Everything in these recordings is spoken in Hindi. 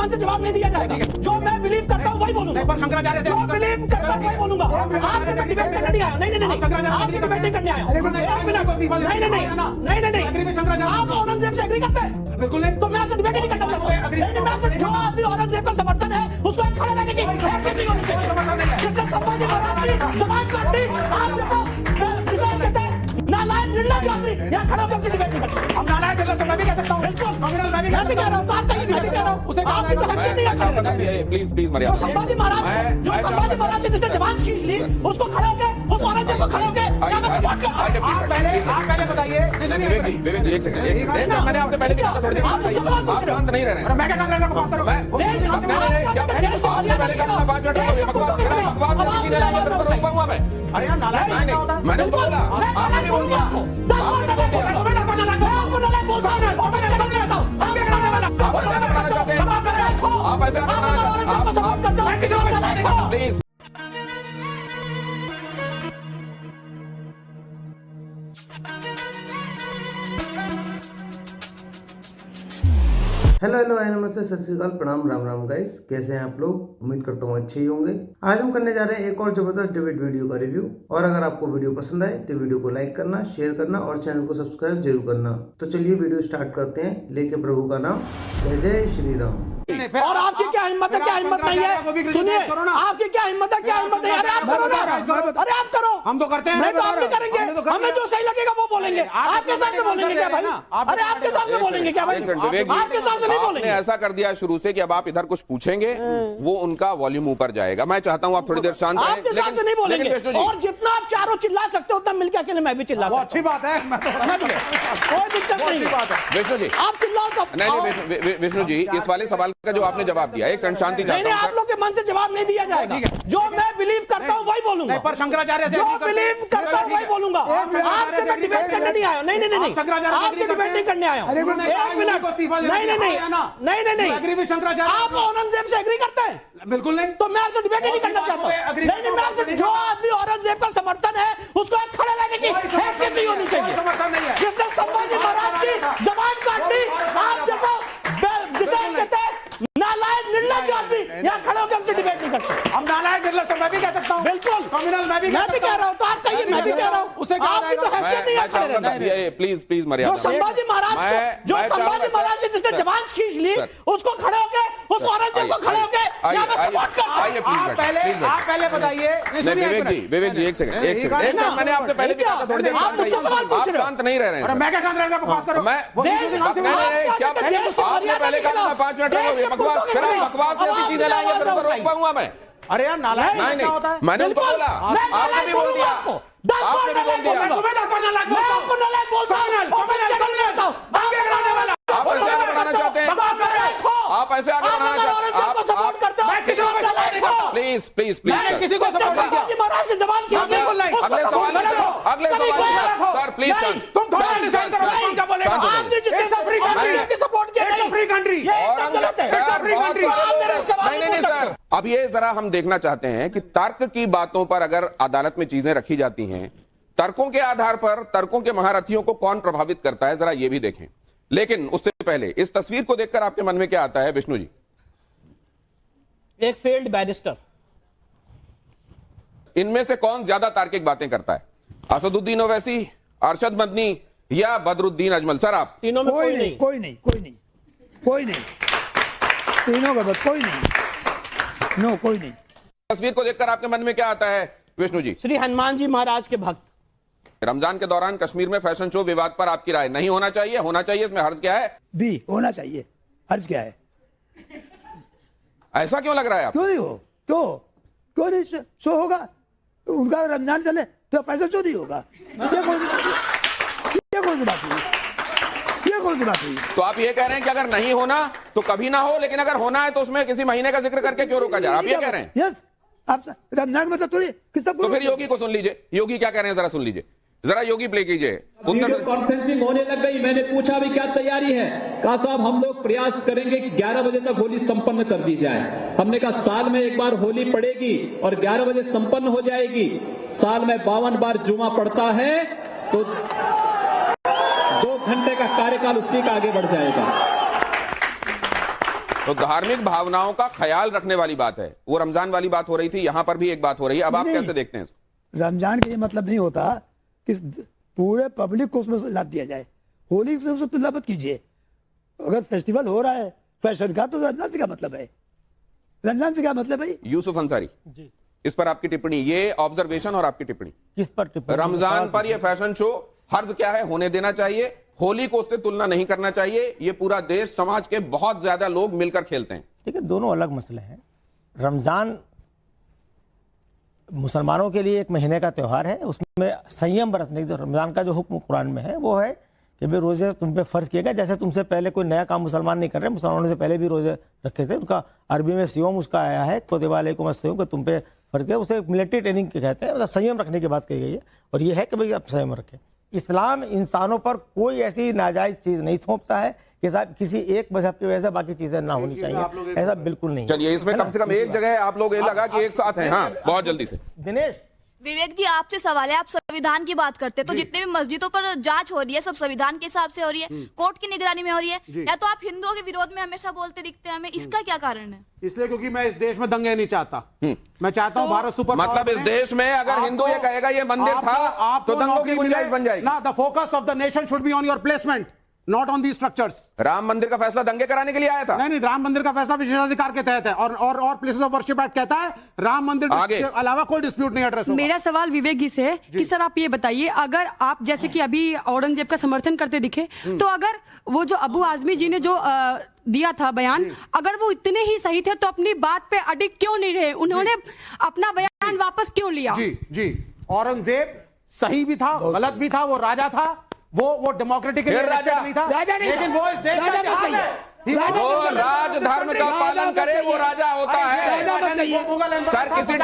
मन से जवाब नहीं दिया जाएगा। जो मैं बिलीव करता हूँ वही बोलूंगा, शंकराचार्य जो बिलीव करता हूँ वही बोलूंगा। आपसे मैं डिबेट करने नहीं आया। नहीं, आपसे डिबेट नहीं करने आया। नहीं, आप औरंगजेब से एग्री करते हैं? बिल्कुल नहीं। तो मैं आपसे डिबेट नहीं करना चाहता। जो आदमी औरंगजेब का समर्थन है उसको एक खड़े रहने की हैसियत नहीं होनी चाहिए। जिसने संभाजी महाराज की समाज काटी, आप देखो जिसे कहते हैं नालायक निर्लज आदमी यहाँ खड़ा होकर डिबेट नहीं करते। हम नालायक निर्लज तो मैं भी कह सकता हूँ। बिल्कुल मैं भी कह रहा हूँ, तो आप कहिए, मैं भी कह रहा हूँ। उसे आपकी तो हैसियत नहीं है। प्लीज जो संभाजी महाराज की जिसने जवान खींच ली उसको खड़े होकर, उस औरंगजेब को खड़े होकर क्या मैं सपोर्ट करता हूँ? आप पहले बताइए। विवेक जी एक सेकंड, मैंने आपसे पहले भी कहा था थोड़ी देर आप शांत नहीं रह रहे हैं। मैं क्या कर रहा हूँ? बात करो। आपने पहले कहा 5 मिनट अरे यार नालायक क्या होता है? मैंने बोला आपने नहीं बोल दिया। आप ऐसे प्लीज हेलो नमस्ते, सत श्री अकाल, प्रणाम, राम राम गाइस। कैसे हैं आप लोग? उम्मीद करता हूँ अच्छे ही होंगे। आज हम करने जा रहे हैं एक और जबरदस्त डिबेट वीडियो का रिव्यू। और अगर आपको वीडियो पसंद आए तो वीडियो को लाइक करना, शेयर करना और चैनल को सब्सक्राइब जरूर करना। तो चलिए वीडियो स्टार्ट करते हैं, लेके प्रभु का नाम। जय श्री राम। और आपकी क्या हिम्मत है? क्या हिम्मत नहीं है? सुनिए, आपकी क्या हिम्मत है? क्या हिम्मत है? अरे आप करो ना, अरे आप करो। हम तो करते हैं। मैं तो आप भी करेंगे, हमें जो सही लगेगा वो बोलेंगे। आपके सामने बोलेंगे क्या भाई? अरे आपके सामने बोलेंगे क्या भाई? आपके सामने नहीं बोलेंगे। ऐसा कर दिया शुरू से कि अब आप इधर कुछ पूछेंगे वो उनका वॉल्यूम ऊपर जाएगा। मैं चाहता हूँ आप थोड़ी देर शांत रहें। आपके साथ से नहीं बोलेंगे। और जितना आप चारों चिल्ला सकते हो उतना मिलकर अकेले मैं भी चिल्ला सकता हूं। अच्छी बात है, मैं तो समझ गए, कोई दिक्कत नहीं है। विष्णु जी आप चिल्लाओ सब। नहीं विष्णु जी, इस वाले सवाल का जो आपने जवाब दिया, एक क्षण शांति चाहता हूं। आप लोग के मन से जवाब नहीं दिया जाएगा। जो मैं बिलीव करता हूँ वही बोलूंगा। पर शंकराचार्य से जो बिलीव करता हूँ वही बोलूंगा। आपसे मैं डिबेट करने नहीं आया। नहीं, आपसे डिबेट नहीं करने आया। एक मिनट, नहीं, आप औरंगजेब से एग्री करते हैं? बिल्कुल नहीं। तो मैं आपसे डिबेट नहीं करना चाहता। नहीं, मैं आपसे जो आदमी औरंगजेब का समर्थन है उसको एक खड़े रहने की हैसियत नहीं होनी चाहिए। जिसने संभाजी महाराज की जबान काट ली, आप जैसा जिसे कहते हैं नालायक निर्लज आदमी यहाँ खड़े होकर हमसे डिबेट नहीं करते। हम नालायक निर्लज तो मैं भी कह सकता हूँ। बिल्कुल कम्युनल मैं भी कह रहा हूँ। तो आप कहिए, मैं भी कह रहा हूँ। उसे आपकी तो हैसियत नहीं है खड़े रहने की। प्लीज मर्यादा। जो संभाजी महाराज की जिसने जबान खींच ली उसको खड़े होकर, उस औरंगजेब को खड़े होकर यहाँ मैं सपोर्ट करता हूँ। आप पहले बताइए। विवेक जी एक सेकंड, मैंने आपसे पहले भी कहा था थोड़ी देर आप शांत नहीं रह रहे हैं। मैं क्या कर रहा हूँ? बात करो। आपने पहले कहा 5 मिनट बकवास जैसी चीजें लाएंगे फिर रोक पाऊंगा मैं। अरे यार नालायक क्या होता है? मैंने उनको बोला, आपने भी बोल दिया, आपने भी बोल दिया। आप ऐसे आगे बढ़ाना चाहते हैं, आप ऐसे आगे बढ़ाना चाहते हैं। प्लीज किसी को महाराज की जबान की अगले सवाल सर प्लीज तुम थोड़ा डिसाइड करो कौन क्या बोलेगा। आपने जिसने सपोर्ट किया फ्री कंट्री। नहीं सर, अब ये जरा हम देखना चाहते हैं कि तर्क की बातों पर अगर अदालत में चीजें रखी जाती हैं, तर्कों के आधार पर तर्कों के महारथियों को कौन प्रभावित करता है, जरा ये भी देखें। लेकिन उससे पहले इस तस्वीर को देखकर आपके मन में क्या आता है विष्णु जी? एक फेल्ड बैरिस्टर। इनमें से कौन ज्यादा तार्किक बातें करता है? असदुद्दीन ओवैसी, अरशद मदनी या बदरुद्दीन अजमल? सर आप तीनों में कोई नहीं। तीनों का कोई नहीं। कोई नहीं। तस्वीर को देखकर आपके मन में क्या आता है विष्णु जी? श्री हनुमान जी महाराज के भक्त। रमजान के दौरान कश्मीर में फैशन शो विवाद पर आपकी राय? नहीं होना चाहिए, होना चाहिए, इसमें हर्ज क्या है? बी होना चाहिए, हर्ज क्या है? ऐसा क्यों लग रहा है आपको? क्यों नहीं हो? क्यों नहीं शो होगा? उनका रमजान चले तो फैशन शो नहीं होगा? ये कौन सी बात हुई? तो आप ये कह रहे हैं कि अगर नहीं होना तो कभी ना हो, लेकिन अगर होना है तो उसमें किसी महीने का जिक्र करके क्यों रोका जा रहा है? आप ये कह रहे हैं? यस, आप रमजान मतलब थोड़ी किसका? तो फिर योगी को सुन लीजिए, योगी क्या कह रहे हैं जरा सुन लीजिए, जरा योगी प्ले कीजिए। वीडियो कॉन्फ्रेंसिंग होने लग गई। मैंने पूछा भी क्या तैयारी है? कहा साहब हम लोग प्रयास करेंगे कि 11 बजे तक होली संपन्न कर दी जाए। हमने कहा साल में एक बार होली पड़ेगी और 11 बजे संपन्न हो जाएगी। साल में 52 बार जुमा पड़ता है तो 2 घंटे का कार्यकाल उसी का आगे बढ़ जाएगा। तो धार्मिक भावनाओं का ख्याल रखने वाली बात है। वो रमजान वाली बात हो रही थी, यहां पर भी एक बात हो रही है। अब आप कैसे देखते हैं इसको? रमजान का ये मतलब नहीं होता कि पूरे पब्लिक को उसमें लाभ दिया जाए। होली से उसको तुलना मत कीजिए। अगर फेस्टिवल हो रहा है फैशन का, तो रमजान से क्या मतलब है? रमजान से क्या मतलब है? यूसुफ अंसारी जी, इस पर आपकी टिप्पणी, ये ऑब्जर्वेशन और आपकी टिप्पणी किस पर टिप्पणी? रमजान पर ये फैशन शो हर्ज क्या है, होने देना चाहिए। होली को उससे तुलना नहीं करना चाहिए। ये पूरा देश समाज के बहुत ज्यादा लोग मिलकर खेलते हैं। ठीक है, दोनों अलग मसले हैं। रमजान मुसलमानों के लिए एक महीने का त्यौहार है, उसमें संयम बरतने, जो रमजान का जो हुक्म कुरान में है वो है कि भाई रोजे तुम पे फर्ज किए गए। जैसे तुमसे पहले कोई नया काम मुसलमान नहीं कर रहे, मुसलमानों से पहले भी रोजे रखे थे। उनका अरबी में सियोम उसका आया है, कुतिबा अलैकुम अस्सियाम, कि तुम पे फर्ज किया। उसे मिलिट्री ट्रेनिंग के कहते हैं, मतलब संयम रखने की बात कही गई है। और ये है कि भाई आप संयम रखें। इस्लाम इंसानों पर कोई ऐसी नाजायज चीज नहीं थोपता है कि साहब किसी एक मजहब की वजह से बाकी चीजें ना होनी चाहिए, ऐसा बिल्कुल नहीं। चलिए, इसमें कम से कम एक जगह आप लोग ये लगा कि एक साथ हैं। हाँ, बहुत जल्दी से दिनेश। विवेक जी, आपसे सवाल है, आप संविधान की बात करते हैं, तो जितने भी मस्जिदों पर जांच हो रही है सब संविधान के हिसाब से हो रही है, कोर्ट की निगरानी में हो रही है, या तो आप हिंदुओं के विरोध में हमेशा बोलते दिखते हैं हमें, इसका क्या कारण है? इसलिए क्योंकि मैं इस देश में दंगे नहीं चाहता। मैं चाहता हूँ भारत सुपर मतलब इस देश में अगर हिंदू ये कहेगा ये मंदिर था तो दंगों की गुंजाइश बन जाएगी ना। The focus of the nation should be on your placement, not on the structures. Ram मंदिर का फैसला दंगे कराने के लिए आया था? नहीं, राम मंदिर का फैसला विशेषाधिकार के तहत है और प्लेसेस ऑफ वर्शिप एक्ट कहता है राम मंदिर के अलावा कोई डिस्प्यूट नहीं एड्रेस होगा। मेरा सवाल विवेक जी से कि सर आप ये बताइए, अगर आप जैसे कि अभी औरंगजेब का समर्थन करते दिखे, तो अगर वो जो अबू आजमी जी ने जो दिया था बयान, अगर वो इतने ही सही थे तो अपनी बात पे अडिग क्यों नहीं रहे? उन्होंने अपना बयान वापस क्यों लिया? जी, औरंगजेब सही भी था, गलत भी था, वो राजा था, वो डेमोक्रेटिक राजा नहीं था, लेकिन वो इस देश का जो राज धर्म का पालन करे वो राजा होता है। सर, किसी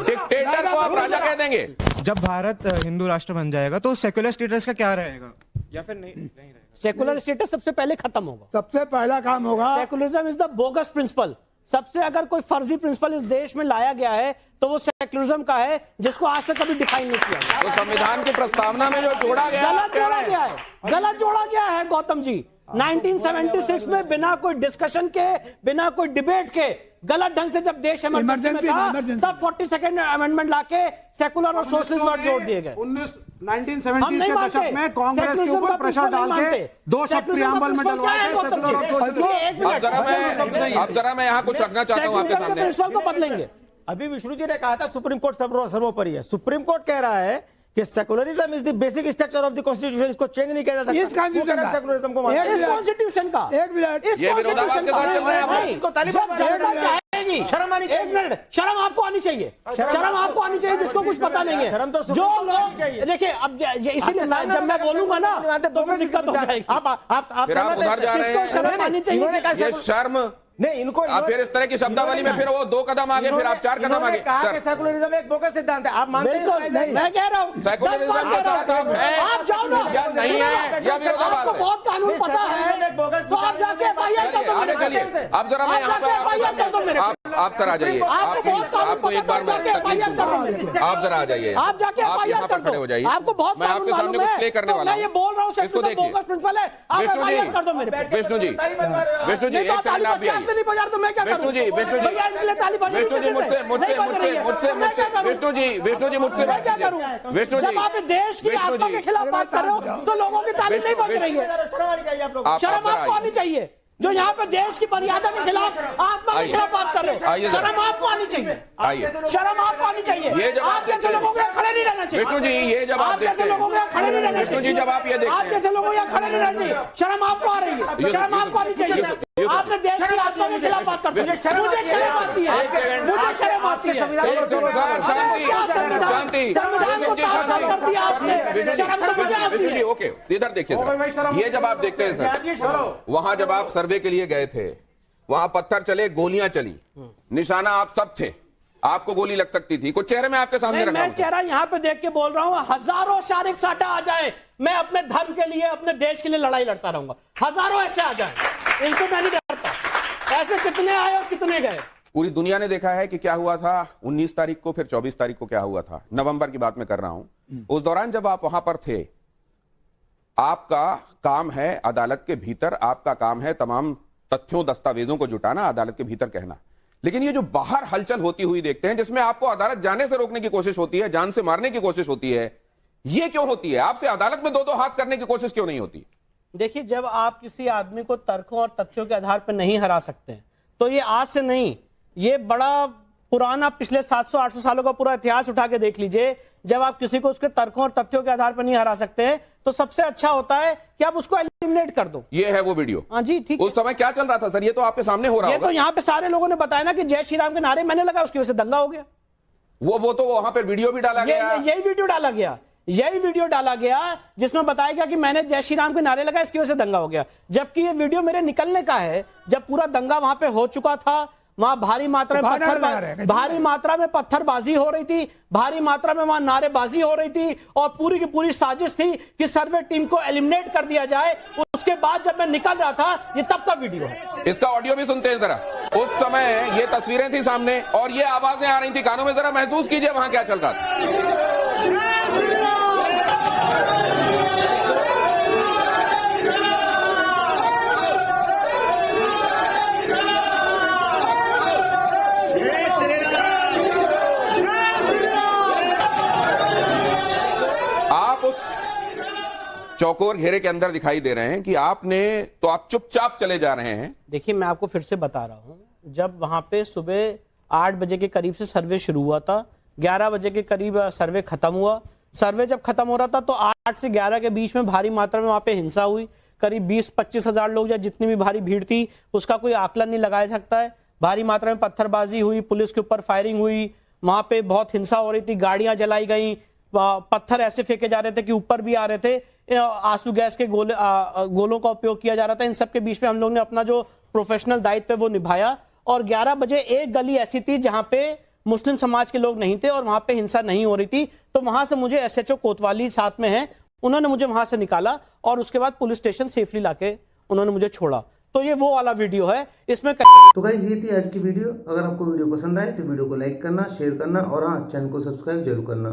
डिक्टेटर को आप राजा कह देंगे? जब भारत हिंदू राष्ट्र बन जाएगा तो सेक्युलर स्टेटस का क्या रहेगा, या फिर नहीं रहेगा? सेकुलर स्टेटस सबसे पहले खत्म होगा। सबसे पहला काम होगा, secularism is the bogus principle. सबसे अगर कोई फर्जी प्रिंसिपल इस देश में लाया गया है तो वो सेकुलरिज्म का है, जिसको आज तक कभी डिफाइन नहीं किया गया। तो संविधान की प्रस्तावना में जो जोड़ा गया, गलत जोड़ा गया है, गलत जोड़ा गया है गौतम जी। 1976 में बिना कोई डिस्कशन के, बिना कोई डिबेट के, गलत ढंग से जब देश इमरजेंसी में था, तब 42nd अमेंडमेंट लाके सेकुलर और सोशलिस्ट वर्ड जोड़ दिए गए। 1970 के दशक में कांग्रेस के ऊपर प्रेशर डाल के 2 शब्द प्रियम्बल में डलवाए थे, सेकुलर और सोशलिस्ट। अब जरा मैं यहाँ कुछ रखना चाहता हूँ आपके सामने। प्रिंसिपल को बदलेंगे। अभी विष्णु जी ने कहा था सुप्रीम कोर्ट सर्वोपरि है। सुप्रीम कोर्ट कह रहा है कि secularism is the basic structure of the constitution, इसको चेंज नहीं किया जा सकता। इस कॉन्स्टिट्यूशन का सेकुलरिज्म को मानते हैं, इस कॉन्स्टिट्यूशन का, एक मिनट, इस कॉन्स्टिट्यूशन का शर्म आनी चाहिए। एक मिनट, शर्म आपको आनी चाहिए, शर्म आपको आनी चाहिए, जिसको कुछ पता नहीं है। जो लोग देखिए, अब इसीलिए जब मैं बोलूंगा ना तो फिर दिक्कत हो जाएगी। आप उधर जा रहे हैं, शर्म आनी चाहिए। ये शर्म नहीं, इनको आप फिर इस तरह की शब्दावली में फिर वो 2 कदम आगे, फिर आप 4 कदम आगे। सेकुलरिज्म एक बोगस सिद्धांत है, आप मानते हैं? मैं कह रहा हूँ सेकुलरिज्म आप जाओ ना, या नहीं है या विरोधाभास आपको है? बहुत कानून पता है, तो आप जाके FIR कर दो। आगे चलिए, अब जरा मैं यहाँ पर आप सर आ जाइए। आपको एक बार मैं आप जरा आ जाइए, आप जाके आप यहाँ FIR पर कर खड़े दो। हो जाइए। आपको बहुत मैं आपके सामने कुछ प्ले करने वाला हूँ। मैं ये बोल रहा हूँ, इसको देखिए। बोगस प्रिंसिपल है, आप FIR कर दो मेरे पे। विष्णु जी, एक सेकंड आप भी आइए। नहीं बजा तो मैं क्या करूं? विष्णु जी, विष्णु जी जब आप देश की आत्मा के खिलाफ बात कर रहे हो तो लोगों की तारीफ नहीं बज रही है। शर्म आपको आनी चाहिए, जो यहाँ पे देश की मर्यादा के खिलाफ, आत्मा के खिलाफ बात कर रहे हो। शर्म आपको आनी चाहिए, शर्म आपको आनी चाहिए। आप जैसे लोगों को खड़े नहीं रहना चाहिए। विष्णु जी, ये जब आप जैसे लोगों को खड़े नहीं रहना विष्णु जी, जब आप ये देखते आप जैसे लोगों को खड़े नहीं रहना चाहिए। शर्म आपको आ रही है, शर्म आपको आनी चाहिए। आपने देश की आत्मा के खिलाफ बात करते हैं, मुझे शर्म आती है, मुझे शर्म आती है। शांति, संविधान को ताक कर दिया आपने, शर्म तो मुझे आती है। ओके, इधर देखिए सर, ये जब आप देखते हैं सर, वहां जब आप सर्वे के लिए गए थे, वहां पत्थर चले, गोलियां चली, निशाना आप सब थे, आपको गोली लग सकती थी, कुछ चेहरे में आपके सामने रखा। मैं चेहरा यहाँ पे देख के बोल रहा हूँ, हजारों शारीरिक साटा आ जाए, मैं अपने धर्म के लिए, अपने देश के लिए लड़ाई लड़ता रहूंगा। हजारों ऐसे आ जाए, इनसे मैं नहीं डरता। ऐसे कितने आए और कितने गए? पूरी दुनिया ने देखा है कि क्या हुआ था 19 तारीख को, फिर 24 तारीख को क्या हुआ था। नवंबर की बात मैं कर रहा हूं। उस दौरान जब आप वहां पर थे, आपका काम है अदालत के भीतर, आपका काम है तमाम तथ्यों दस्तावेजों को जुटाना, अदालत के भीतर कहना। लेकिन ये जो बाहर हलचल होती हुई देखते हैं, जिसमें आपको अदालत जाने से रोकने की कोशिश होती है, जान से मारने की कोशिश होती है, ये क्यों होती है? आपसे अदालत में दो दो हाथ करने की कोशिश क्यों नहीं होती? देखिए, जब आप किसी आदमी को तर्कों और तथ्यों के आधार पर नहीं हरा सकते हैं, तो ये आज से नहीं, ये बड़ा पुराना पिछले 700-800 सालों का पूरा इतिहास उठा के देख लीजिए। जब आप किसी को उसके तर्कों और तथ्यों के आधार पर नहीं हरा सकते हैं, तो सबसे अच्छा होता है कि आप उसको एलिमिनेट कर दो। ये है वो वीडियो। हाँ जी, ठीक है। उस समय क्या चल रहा था सर? ये तो आपके सामने हो रहा ये होगा। तो यहाँ पे सारे लोगों ने बताया ना कि जय श्री राम के नारे मैंने लगा, उसकी वजह से दंगा हो गया। वो तो वहां पर वीडियो भी डाला गया। यही वीडियो डाला गया, यही वीडियो डाला गया जिसमें बताया गया कि मैंने जय श्री राम के नारे लगाए, इसकी वजह से दंगा हो गया। जबकि ये वीडियो मेरे निकलने का है, जब पूरा दंगा वहां पे हो चुका था। वहां भारी मात्रा में पत्थरबाजी हो रही थी, भारी मात्रा में वहां नारेबाजी हो रही थी, और पूरी की पूरी साजिश थी कि सर्वे टीम को एलिमिनेट कर दिया जाए। उसके बाद जब मैं निकल रहा था, ये तब का वीडियो है। इसका ऑडियो भी सुनते हैं जरा। उस समय ये तस्वीरें थी सामने और ये आवाजें आ रही थी कानों में, जरा महसूस कीजिए वहां क्या चल रहा था। चौकोर घेरे के अंदर दिखाई दे रहे हैं कि आपने तो आप चुपचाप चले जा रहे हैं। देखिए, मैं आपको फिर से बता रहा हूं, जब वहां पे सुबह 8 बजे के करीब से सर्वे शुरू हुआ था, 11 बजे के करीब सर्वे खत्म हुआ। सर्वे जब खत्म हो रहा था तो 8 से 11 के बीच में भारी मात्रा में वहां पे हिंसा हुई। करीब 20-25 हजार लोग या जितनी भी भारी भीड़ थी उसका कोई आकलन नहीं लगाया सकता है। भारी मात्रा में पत्थरबाजी हुई, पुलिस के ऊपर फायरिंग हुई, वहां पे बहुत हिंसा हो रही थी, गाड़ियां जलाई गई, पत्थर ऐसे फेंके जा रहे थे कि ऊपर भी आ रहे थे, आंसू गैस के गोलों का उपयोग किया जा रहा था। इन सब के बीच में हम लोग ने अपना जो प्रोफेशनल दायित्व है वो निभाया। और 11 बजे एक गली ऐसी थी जहां पे मुस्लिम समाज के लोग नहीं थे और वहां पे हिंसा नहीं हो रही थी, तो वहां से मुझे एसएचओ कोतवाली साथ में है, उन्होंने मुझे वहां से निकाला और उसके बाद पुलिस स्टेशन सेफली लाके उन्होंने मुझे छोड़ा। तो ये वो वाला वीडियो है। इसमें तो गाइस, ये थी आज की वीडियो। अगर आपको वीडियो पसंद आए तो वीडियो को लाइक करना, शेयर करना और हाँ, चैनल को सब्सक्राइब जरूर करना।